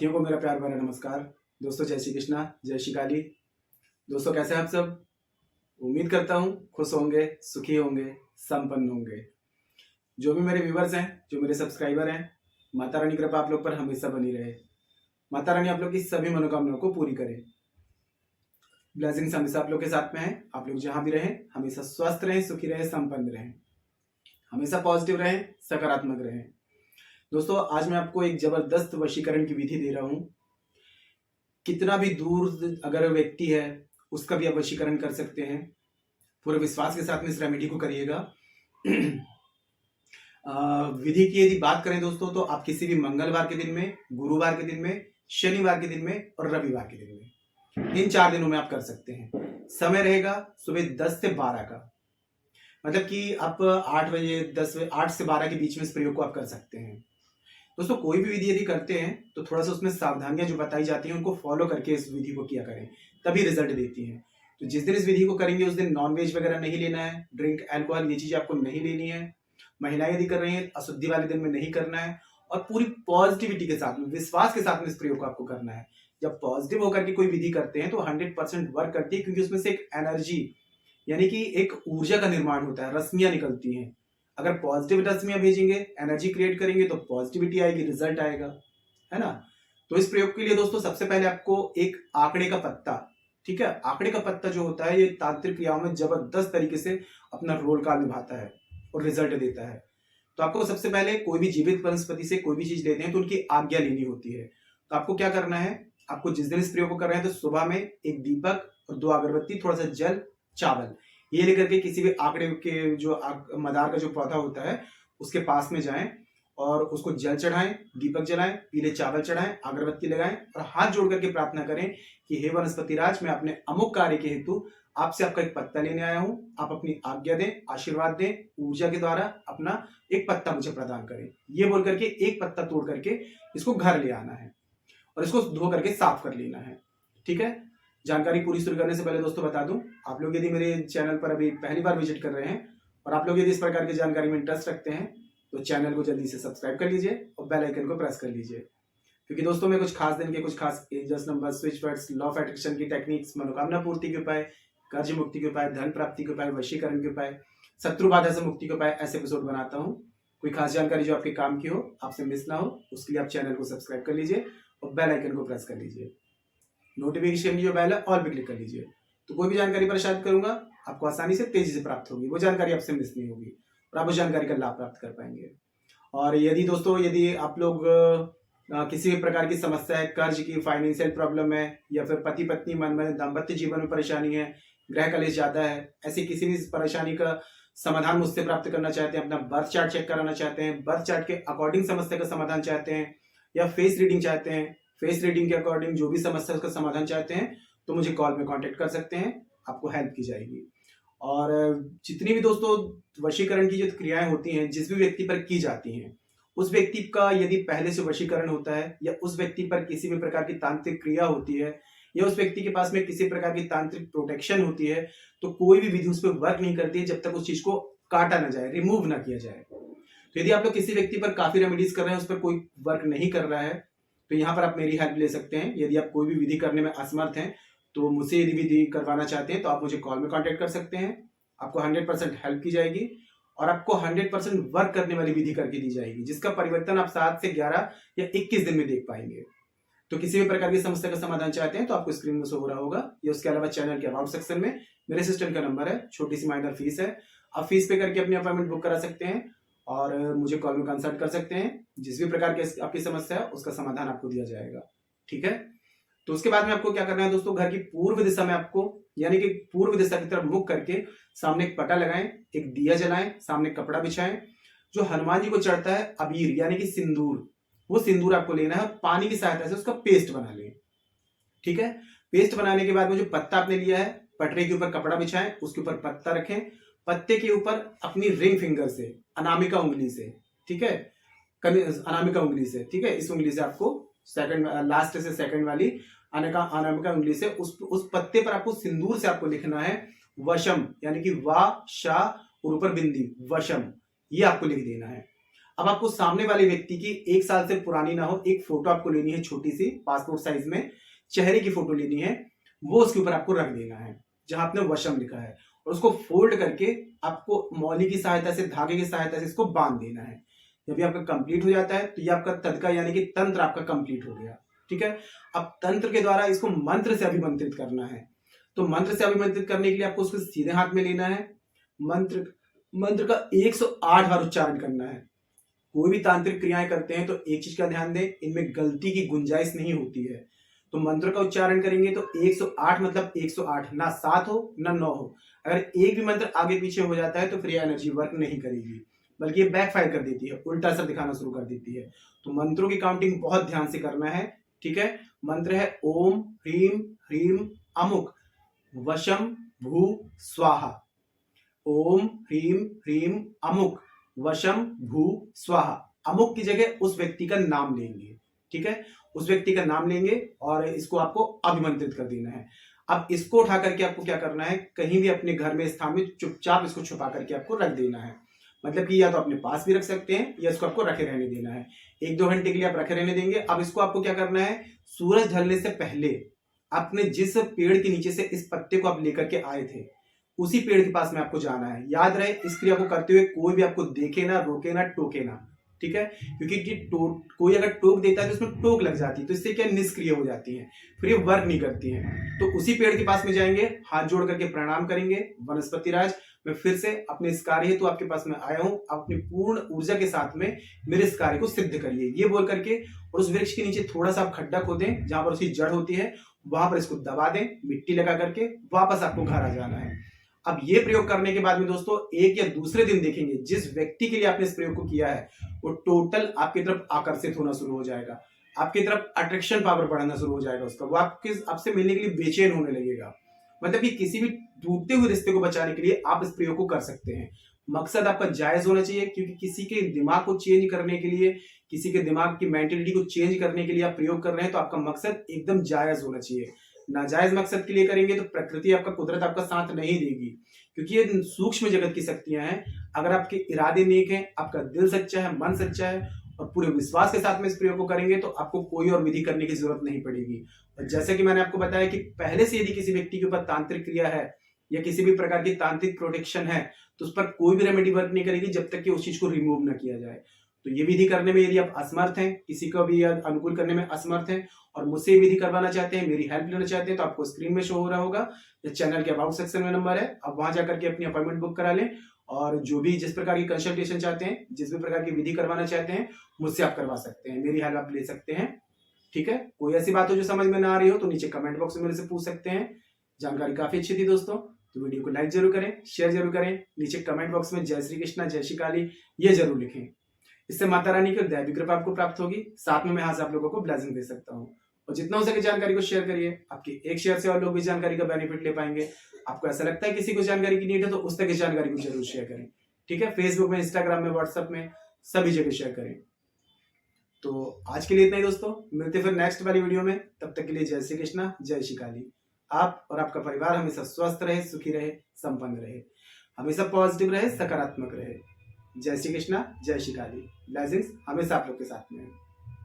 साथियों को मेरा प्यार भरा नमस्कार। दोस्तों जय श्री कृष्णा, जय श्री काली। दोस्तों कैसे हैं आप सब? उम्मीद करता हूँ खुश होंगे, सुखी होंगे, संपन्न होंगे। जो भी मेरे व्यूवर्स हैं, जो मेरे सब्सक्राइबर हैं, माता रानी कृपा आप लोग पर हमेशा बनी रहे। माता रानी आप लोग की सभी मनोकामनाओं को पूरी करे। ब्लेसिंग्स हमेशा आप लोग के साथ में है। आप लोग जहां भी रहें हमेशा स्वस्थ रहें, सुखी रहें, संपन्न रहें, हमेशा पॉजिटिव रहें, सकारात्मक रहें। दोस्तों आज मैं आपको एक जबरदस्त वशीकरण की विधि दे रहा हूं। कितना भी दूर अगर व्यक्ति है उसका भी आप वशीकरण कर सकते हैं। पूरे विश्वास के साथ में इस रेमेडी को करिएगा। विधि की यदि बात करें दोस्तों तो आप किसी भी मंगलवार के दिन में, गुरुवार के दिन में, शनिवार के दिन में और रविवार के दिन में, इन 4 दिनों में आप कर सकते हैं। समय रहेगा सुबह 10 से 12 का, मतलब कि आप 8 बजे 10 बजे 8 से 12 के बीच में इस प्रयोग को आप कर सकते हैं। दोस्तों कोई भी विधि यदि करते हैं तो थोड़ा सा उसमें सावधानियां जो बताई जाती हैं उनको फॉलो करके इस विधि को किया करें, तभी रिजल्ट देती हैं। तो जिस दिन इस विधि को करेंगे उस दिन नॉनवेज वगैरह नहीं लेना है, ड्रिंक, अल्कोहल, ये चीजें आपको नहीं लेनी है। महिलाएं यदि कर रही हैं अशुद्धि वाले दिन में नहीं करना है, और पूरी पॉजिटिविटी के साथ में, विश्वास के साथ में इस प्रयोग को आपको करना है। जब पॉजिटिव होकर के कोई विधि करते हैं तो 100% वर्क करती है, क्योंकि उसमें से एक एनर्जी यानी कि एक ऊर्जा का निर्माण होता है, रश्मियां निकलती हैं। अगर पॉजिटिव रश्मियां भेजेंगे, एनर्जी क्रिएट करेंगे तो पॉजिटिविटी आएगी, रिजल्ट आएगा, है ना। तो इस प्रयोग के लिए दोस्तों सबसे पहले आपको एक आंकड़े का पत्ता, ठीक है, आंकड़े का पत्ता जो होता है ये तांत्रिक क्रियाओं में जबरदस्त तरीके से अपना रोल का निभाता है और रिजल्ट देता है। तो आपको सबसे पहले कोई भी जीवित वनस्पति से कोई भी चीज लेते हैं तो उनकी आज्ञा लेनी होती है। तो आपको क्या करना है, आपको जिस दिन इस प्रयोग को कर रहे हैं तो सुबह में एक दीपक और 2 अगरबत्ती, थोड़ा सा जल, चावल, ये लेकर के किसी भी आंकड़े के जो मदार का जो पौधा होता है उसके पास में जाएं और उसको जल चढ़ाएं, दीपक जलाएं, पीले चावल चढ़ाएं, अगरबत्ती लगाएं और हाथ जोड़ करके प्रार्थना करें कि हे वनस्पति राज, मैं अपने अमुक कार्य के हेतु आपसे आपका एक पत्ता लेने आया हूं। आप अपनी आज्ञा दें, आशीर्वाद दें, ऊर्जा के द्वारा अपना एक पत्ता मुझे प्रदान करें। ये बोल करके एक पत्ता तोड़ करके इसको घर ले आना है और इसको धो करके साफ कर लेना है, ठीक है। जानकारी पूरी शुरू करने से पहले दोस्तों बता दूं, आप लोग यदि मेरे चैनल पर अभी पहली बार विजिट कर रहे हैं और आप लोग यदि इस प्रकार की जानकारी में इंटरेस्ट रखते हैं तो चैनल को जल्दी से सब्सक्राइब कर लीजिए और बेल आइकन को प्रेस कर लीजिए, क्योंकि दोस्तों मैं कुछ खास दिन के कुछ खास angels number, switch words, law of attraction की टेक्निक्स, मनोकामना पूर्ति के उपाय, कर्ज मुक्ति के उपाय, धन प्राप्ति के उपाय, वशीकरण के उपाय, शत्रु बाधा से मुक्ति के उपाय, ऐसे एपिसोड बनाता हूँ। कोई खास जानकारी जो आपके काम की हो, आपसे मिस ना हो, उसके लिए आप चैनल को सब्सक्राइब कर लीजिए और बेल आइकन को प्रेस कर लीजिए। नोटिफिकेशन जो बेल है ऑल पे क्लिक कर लीजिए, तो कोई भी जानकारी प्रसारित करूंगा आपको आसानी से, तेजी से प्राप्त होगी, वो जानकारी आपसे मिस नहीं होगी और आप उस जानकारी का लाभ प्राप्त कर पाएंगे। और यदि दोस्तों यदि आप लोग किसी भी प्रकार की समस्या है, कर्ज की, फाइनेंशियल प्रॉब्लम है, या फिर पति पत्नी मन में, दाम्पत्य जीवन में परेशानी है, ग्रह कलेश ज्यादा है, ऐसी किसी भी परेशानी का समाधान मुझसे प्राप्त करना चाहते हैं, अपना बर्थ चार्ट चेक कराना चाहते हैं, बर्थ चार्ट के अकॉर्डिंग समस्या का समाधान चाहते हैं, या फेस रीडिंग चाहते हैं, फेस रीडिंग के अकॉर्डिंग जो भी समस्या उसका समाधान चाहते हैं, तो मुझे कॉल में कांटेक्ट कर सकते हैं, आपको हेल्प की जाएगी। और जितनी भी दोस्तों वशीकरण की जो क्रियाएं होती हैं, जिस भी व्यक्ति पर की जाती हैं, उस व्यक्ति का यदि पहले से वशीकरण होता है, या उस व्यक्ति पर किसी भी प्रकार की तांत्रिक क्रिया होती है, या उस व्यक्ति के पास में किसी प्रकार की तांत्रिक प्रोटेक्शन होती है, तो कोई भी विधि उस पर वर्क नहीं करती है जब तक उस चीज को काटा ना जाए, रिमूव ना किया जाए। तो यदि आप लोग किसी व्यक्ति पर काफी रेमेडीज कर रहे हैं, उस पर कोई वर्क नहीं कर रहा है, तो यहाँ पर आप मेरी हेल्प ले सकते हैं। यदि आप कोई भी विधि करने में असमर्थ हैं तो मुझसे यदि विधि करवाना चाहते हैं तो आप मुझे कॉल में कांटेक्ट कर सकते हैं। आपको 100% हेल्प की जाएगी और आपको 100% वर्क करने वाली विधि करके दी जाएगी, जिसका परिवर्तन आप 7 से 11 या 21 दिन में देख पाएंगे। तो किसी भी प्रकार की समस्या का समाधान चाहते हैं तो आपको स्क्रीन में शो हो रहा होगा, या उसके अलावा चैनल के अबाउट सेक्शन में मेरे असिस्टेंट का नंबर है, छोटी सी माइनर फीस है, आप फीस पे करके अपनी अपॉइंटमेंट बुक करा सकते हैं और मुझे कॉल में कंसल्ट कर सकते हैं। जिस भी प्रकार की आपकी समस्या है उसका समाधान आपको दिया जाएगा, ठीक है। तो उसके बाद में आपको क्या करना है दोस्तों, घर की पूर्व दिशा में आपको, यानी कि पूर्व दिशा की तरफ मुख करके सामने एक पटा लगाएं, एक दिया जलाएं, सामने कपड़ा बिछाएं, जो हनुमान जी को चढ़ता है अबीर यानी कि सिंदूर, वो सिंदूर आपको लेना है, पानी की सहायता से उसका पेस्ट बना लें, ठीक है। पेस्ट बनाने के बाद में जो पत्ता आपने लिया है, पटरे के ऊपर कपड़ा बिछाएं, उसके ऊपर पत्ता रखें, पत्ते के ऊपर अपनी रिंग फिंगर से, अनामिका उंगली से, ठीक है, अनामिका उंगली से, ठीक है, इस उंगली से आपको सेकंड, लास्ट से सेकंड वाली अनामिका उंगली से उस पत्ते पर आपको सिंदूर से आपको लिखना है वशम, यानी कि वा शा और ऊपर बिंदी, वशम, ये आपको लिख देना है। अब आपको सामने वाले व्यक्ति की 1 साल से पुरानी ना हो एक फोटो आपको लेनी है, छोटी सी पासपोर्ट साइज में चेहरे की फोटो लेनी है, वो उसके ऊपर आपको रख देना है जहां आपने वशम लिखा है, और उसको फोल्ड करके आपको मौली की सहायता से, धागे की सहायता से इसको बांध देना है। जब ये आपका कंप्लीट हो जाता है तो ये आपका तदका यानी कि तंत्र आपका कंप्लीट हो गया। ठीक है, अब तंत्र के द्वारा इसको मंत्र से अभिमंत्रित करना है। तो मंत्र से अभिमंत्रित करने के लिए आपको उसको सीधे हाथ में लेना है, मंत्र का 108 बार उच्चारण करना है। कोई भी तांत्रिक क्रियाएं करते हैं तो एक चीज का ध्यान दें, इनमें गलती की गुंजाइश नहीं होती है। तो मंत्र का उच्चारण करेंगे तो 108 मतलब 108, ना 7 हो ना 9 हो। अगर एक भी मंत्र आगे पीछे हो जाता है तो फिर यह एनर्जी वर्क नहीं करेगी, बल्कि ये बैकफायर कर देती है, उल्टा असर दिखाना शुरू कर देती है। तो मंत्रों की काउंटिंग बहुत ध्यान से करना है। ठीक है, मंत्र है ओम ह्रीम ह्रीम अमुक वशम भू स्वाहा। ओम ह्रीम ह्रीम अमुक वशम भू स्वाहा। अमुक की जगह उस व्यक्ति का नाम लेंगे। ठीक है, उस व्यक्ति का नाम लेंगे और इसको आपको अभिमंत्रित कर देना है। अब इसको उठा करके आपको क्या करना है, कहीं भी अपने घर में स्थान में चुपचाप इसको छुपा करके आपको रख देना है। मतलब कि या तो अपने पास भी रख सकते हैं या इसको आपको रखे रहने देना है। 1-2 घंटे के लिए आप रखे रहने देंगे। अब इसको आपको क्या करना है, सूरज ढलने से पहले आपने जिस पेड़ के नीचे से इस पत्ते को आप लेकर के आए थे उसी पेड़ के पास में आपको जाना है। याद रहे, इस क्रिया को करते हुए कोई भी आपको देखे ना, रोके ना, टोके ना। ठीक है, क्योंकि कोई अगर टोक देता है तो उसमें टोक लग जाती है, तो इससे क्या निष्क्रिय हो जाती है, फिर ये वर्क नहीं करती हैं। तो उसी पेड़ के पास में जाएंगे, हाथ जोड़ करके प्रणाम करेंगे। वनस्पति राज, मैं फिर से अपने इस कार्य हेतु आपके पास में आया हूं, अपनी पूर्ण ऊर्जा के साथ में मेरे इस कार्य को सिद्ध करिए, ये बोल करके, और उस वृक्ष के नीचे थोड़ा सा आप खड्डा खोदें जहां पर उसकी जड़ होती है, वहां पर इसको दबा दें, मिट्टी लगा करके वापस आपको घर आ जाना है। अब ये प्रयोग करने के बाद में दोस्तों एक या दूसरे दिन देखेंगे जिस व्यक्ति के लिए आपने इस प्रयोग को किया है वो टोटल आपकी तरफ आकर्षित होना शुरू हो जाएगा, आपकी तरफ अट्रैक्शन पावर बढ़ाना शुरू हो जाएगा उसका, वो आपसे मिलने के लिए बेचैन होने लगेगा। मतलब कि किसी भी टूटते हुए रिश्ते को बचाने के लिए आप इस प्रयोग को कर सकते हैं। मकसद आपका जायज होना चाहिए, क्योंकि किसी के दिमाग को चेंज करने के लिए, किसी के दिमाग की मेंटेलिटी को चेंज करने के लिए आप प्रयोग कर रहे हैं तो आपका मकसद एकदम जायज होना चाहिए। नाजायज मकसद के लिए करेंगे तो प्रकृति आपका, कुदरत आपका साथ नहीं देगी, क्योंकि ये सूक्ष्म जगत की शक्तियां हैं। अगर आपके इरादे नेक हैं, आपका दिल सच्चा है, मन सच्चा है और पूरे विश्वास के साथ में इस प्रयोग को करेंगे तो आपको कोई और विधि करने की जरूरत नहीं पड़ेगी। और जैसे कि मैंने आपको बताया कि पहले से यदि किसी व्यक्ति के ऊपर तांत्रिक क्रिया है या किसी भी प्रकार की तांत्रिक प्रोटेक्शन है तो उस पर कोई भी रेमेडी वर्क नहीं करेगी जब तक कि उस चीज को रिमूव न किया जाए। तो ये विधि करने में यदि आप असमर्थ हैं, किसी को भी अनुकूल करने में असमर्थ हैं और मुझसे विधि करवाना चाहते हैं, मेरी हेल्प लेना चाहते हैं, तो आपको स्क्रीन में शो हो रहा होगा या चैनल के अबाउट सेक्शन में नंबर है, आप वहां जाकर के अपनी अपॉइंटमेंट बुक करा लें और जो भी जिस प्रकार की कंसल्टेशन चाहते हैं, जिस भी प्रकार की विधि करवाना चाहते हैं, मुझसे आप करवा सकते हैं, मेरी हेल्प आप ले सकते हैं। ठीक है, कोई ऐसी बात हो जो समझ में ना आ रही हो तो नीचे कमेंट बॉक्स में मेरे से पूछ सकते हैं। जानकारी काफी अच्छी थी दोस्तों, तो वीडियो को लाइक जरूर करें, शेयर जरूर करें, नीचे कमेंट बॉक्स में जय श्री कृष्णा, जय श्री काली ये जरूर लिखें। इससे माता रानी की दैवी कृपा आपको प्राप्त होगी, साथ में मैं यहाँ से आप लोगों को ब्लेसिंग दे सकता हूँ। और जितना हो सके जानकारी को शेयर करिए, आपकी एक शेयर से और लोग भी जानकारी का बेनिफिट ले पाएंगे। आपको ऐसा लगता है किसी को जानकारी की नीड है तो उस तक इस जानकारी को जरूर शेयर करें। ठीक है, फेसबुक में, इंस्टाग्राम में, व्हाट्सएप में, सभी जगह शेयर करें। तो आज के लिए इतना ही दोस्तों, मिलते फिर नेक्स्ट वाली वीडियो में। तब तक के लिए जय श्री कृष्णा, जय श्री काली। आप और आपका परिवार हमेशा स्वस्थ रहे, सुखी रहे, संपन्न रहे, हमेशा पॉजिटिव रहे, सकारात्मक रहे। जय श्री कृष्णा, जय श्री काली। ब्लेसिंग्स हमेशा आप लोग के साथ में है।